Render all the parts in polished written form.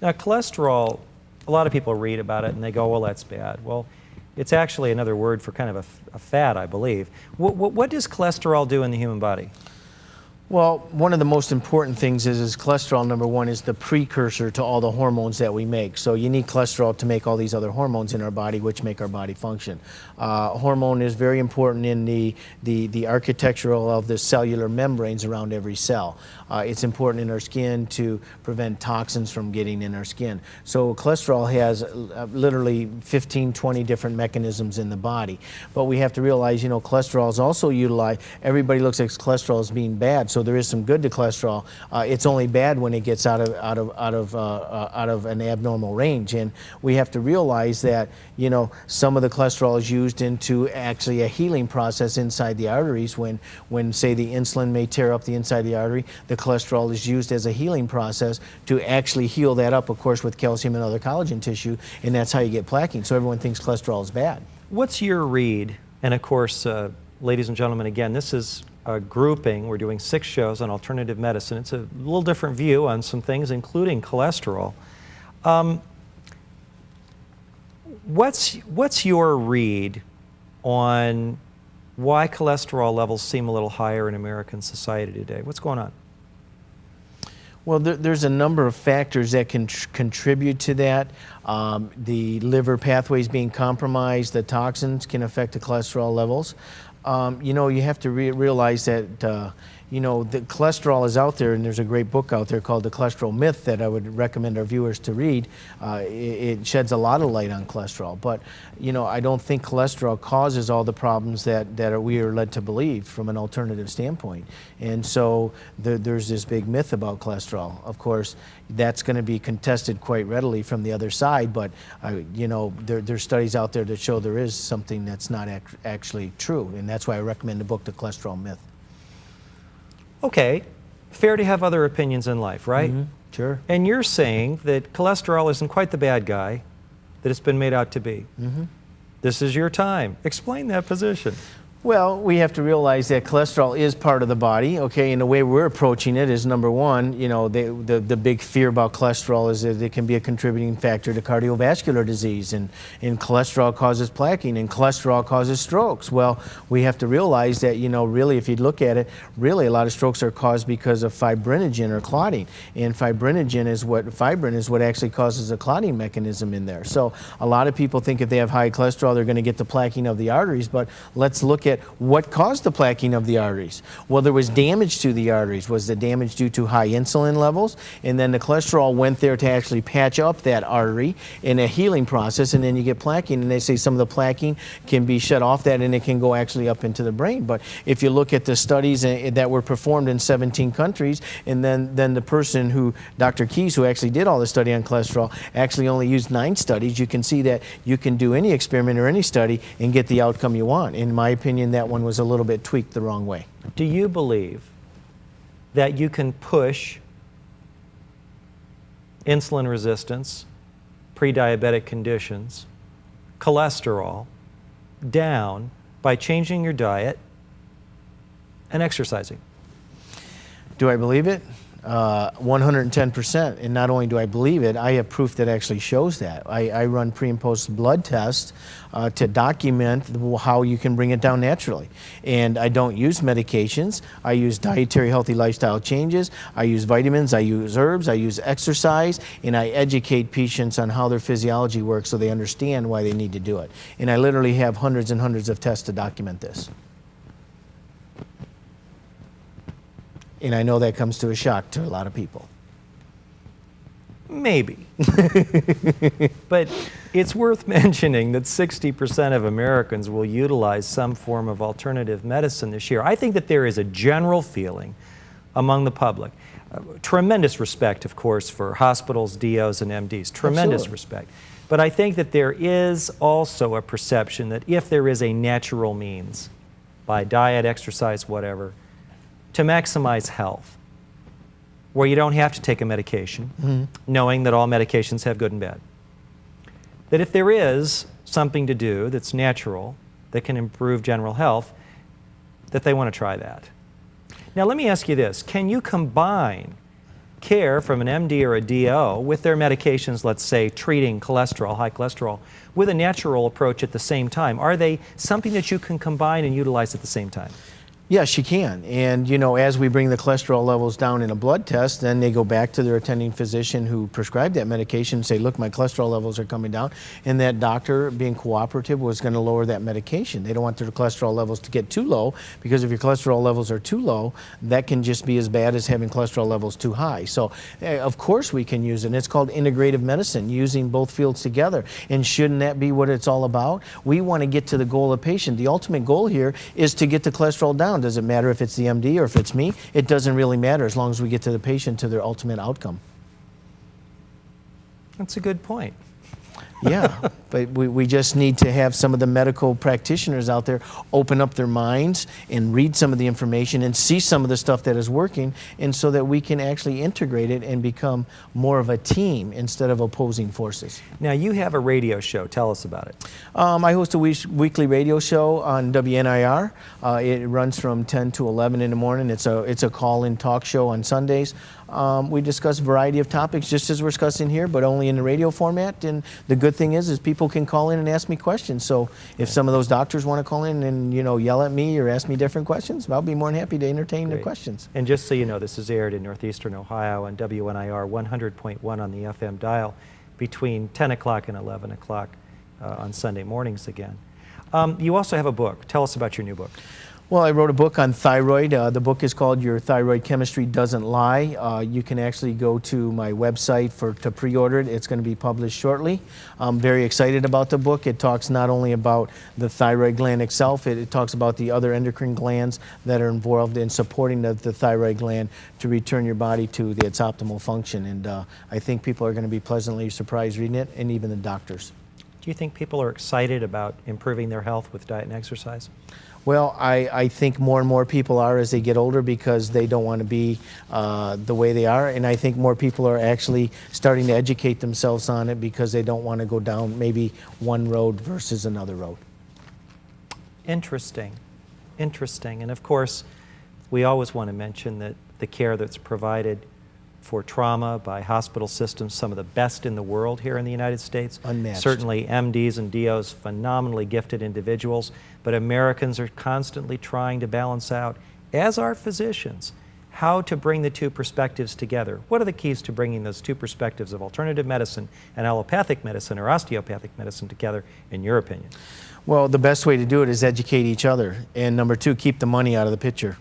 Now, cholesterol, a lot of people read about it and they go, well, that's bad. Well, it's actually another word for kind of a fat, I believe. What does cholesterol do in the human body? Well, one of the most important things is cholesterol, number one, is the precursor to all the hormones that we make. So you need cholesterol to make all these other hormones in our body, which make our body function. Hormone is very important in the architectural of the cellular membranes around every cell. It's important in our skin to prevent toxins from getting in our skin. So cholesterol has literally 15, 20 different mechanisms in the body. But we have to realize, you know, cholesterol is also utilized. Everybody looks at cholesterol as being bad. So there is some good to cholesterol. It's only bad when it gets out of an abnormal range, and we have to realize that, you know, some of the cholesterol is used into actually a healing process inside the arteries. When say the insulin may tear up the inside of the artery, the cholesterol is used as a healing process to actually heal that up, of course, with calcium and other collagen tissue, and that's how you get plaquing. So everyone thinks cholesterol is bad. What's your read? And of course, ladies and gentlemen, again, this is a grouping. We're doing 6 shows on alternative medicine. It's a little different view on some things, including cholesterol. What's your read on why cholesterol levels seem a little higher in American society today? What's going on? Well, there's a number of factors that can contribute to that. The liver pathways being compromised, the toxins can affect the cholesterol levels. You know, you have to realize that, you know, the cholesterol is out there, and there's a great book out there called The Cholesterol Myth that I would recommend our viewers to read. It sheds a lot of light on cholesterol, but, you know, I don't think cholesterol causes all the problems that we are led to believe from an alternative standpoint. And so there's this big myth about cholesterol. Of course, that's going to be contested quite readily from the other side, but, you know, there's studies out there that show there is something that's not actually true, and that's why I recommend the book, The Cholesterol Myth. Okay, fair to have other opinions in life, right? Mm-hmm. Sure. And you're saying that cholesterol isn't quite the bad guy that it's been made out to be. Mm-hmm. This is your time. Explain that position. Well, we have to realize that cholesterol is part of the body, okay, and the way we're approaching it is, number one, you know, the big fear about cholesterol is that it can be a contributing factor to cardiovascular disease, and cholesterol causes plaquing, and cholesterol causes strokes. Well, we have to realize that, you know, really, if you look at it, really a lot of strokes are caused because of fibrinogen or clotting, and fibrin is what actually causes a clotting mechanism in there. So a lot of people think if they have high cholesterol, they're going to get the plaquing of the arteries, but let's look at what caused the plaquing of the arteries. Well, there was damage to the arteries. Was the damage due to high insulin levels? And then the cholesterol went there to actually patch up that artery in a healing process, and then you get plaquing, and they say some of the plaquing can be shut off that, and it can go actually up into the brain. But if you look at the studies that were performed in 17 countries, and then the person who, Dr. Keyes, who actually did all the study on cholesterol, actually only used 9 studies, you can see that you can do any experiment or any study and get the outcome you want. In my opinion, that one was a little bit tweaked the wrong way. Do you believe that you can push insulin resistance, pre-diabetic conditions, cholesterol down by changing your diet and exercising? Do I believe it? 110%. And not only do I believe it, I have proof that actually shows that. I run pre and post blood tests to document how you can bring it down naturally. And I don't use medications. I use dietary healthy lifestyle changes. I use vitamins. I use herbs. I use exercise. And I educate patients on how their physiology works so they understand why they need to do it. And I literally have hundreds and hundreds of tests to document this. And I know that comes to a shock to a lot of people. Maybe. But it's worth mentioning that 60% of Americans will utilize some form of alternative medicine this year. I think that there is a general feeling among the public, tremendous respect, of course, for hospitals, DOs, and MDs, tremendous Absolutely. respect. But I think that there is also a perception that if there is a natural means, by diet, exercise, whatever, to maximize health, where you don't have to take a medication, knowing that all medications have good and bad. That if there is something to do that's natural, that can improve general health, that they want to try that. Now let me ask you this, can you combine care from an MD or a DO with their medications, let's say, treating cholesterol, high cholesterol, with a natural approach at the same time? Are they something that you can combine and utilize at the same time? Yes, you can. And, as we bring the cholesterol levels down in a blood test, then they go back to their attending physician who prescribed that medication and say, look, my cholesterol levels are coming down. And that doctor, being cooperative, was going to lower that medication. They don't want their cholesterol levels to get too low, because if your cholesterol levels are too low, that can just be as bad as having cholesterol levels too high. So, of course we can use it. And it's called integrative medicine, using both fields together. And shouldn't that be what it's all about? We want to get to the goal of the patient. The ultimate goal here is to get the cholesterol down. Does it matter if it's the MD or if it's me? It doesn't really matter, as long as we get to the patient to their ultimate outcome. That's a good point. Yeah, but we just need to have some of the medical practitioners out there open up their minds and read some of the information and see some of the stuff that is working, and so that we can actually integrate it and become more of a team instead of opposing forces. Now, you have a radio show. Tell us about it. I host a weekly radio show on WNIR. It runs from 10 to 11 in the morning. It's a call-in talk show on Sundays. We discuss a variety of topics, just as we're discussing here, but only in the radio format. And the good thing is people can call in and ask me questions. So if some of those doctors want to call in and yell at me or ask me different questions, I'll be more than happy to entertain their questions. And just so you know, this is aired in northeastern Ohio on WNIR 100.1 on the FM dial between 10 o'clock and 11 o'clock on Sunday mornings again. You also have a book. Tell us about your new book. Well, I wrote a book on thyroid. The book is called Your Thyroid Chemistry Doesn't Lie. You can actually go to my website to pre-order it. It's going to be published shortly. I'm very excited about the book. It talks not only about the thyroid gland itself, it talks about the other endocrine glands that are involved in supporting the thyroid gland to return your body to its optimal function. And I think people are going to be pleasantly surprised reading it, and even the doctors. Do you think people are excited about improving their health with diet and exercise? Well, I think more and more people are as they get older, because they don't want to be the way they are. And I think more people are actually starting to educate themselves on it, because they don't want to go down maybe one road versus another road. Interesting. Interesting. And of course, we always want to mention that the care that's provided for trauma by hospital systems, some of the best in the world here in the United States. Unmatched. Certainly MDs and DOs, phenomenally gifted individuals, but Americans are constantly trying to balance out, as are physicians, how to bring the two perspectives together. What are the keys to bringing those two perspectives of alternative medicine and allopathic medicine or osteopathic medicine together, in your opinion? Well, the best way to do it is educate each other. And number two, keep the money out of the picture.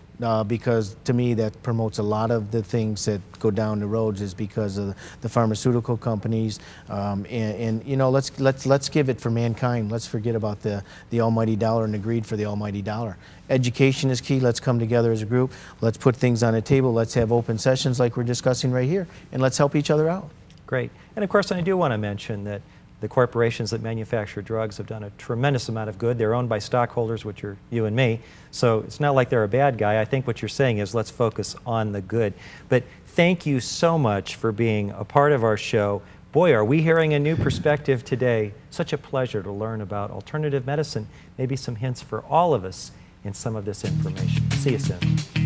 Because to me that promotes a lot of the things that go down the roads, is because of the pharmaceutical companies. Let's give it for mankind. Let's forget about the almighty dollar and the greed for the almighty dollar. Education is key. Let's come together as a group. Let's put things on the table. Let's have open sessions like we're discussing right here, and let's help each other out. Great. And of course, I do want to mention that the corporations that manufacture drugs have done a tremendous amount of good. They're owned by stockholders, which are you and me. So it's not like they're a bad guy. I think what you're saying is let's focus on the good. But thank you so much for being a part of our show. Boy, are we hearing a new perspective today. Such a pleasure to learn about alternative medicine. Maybe some hints for all of us in some of this information. See you soon.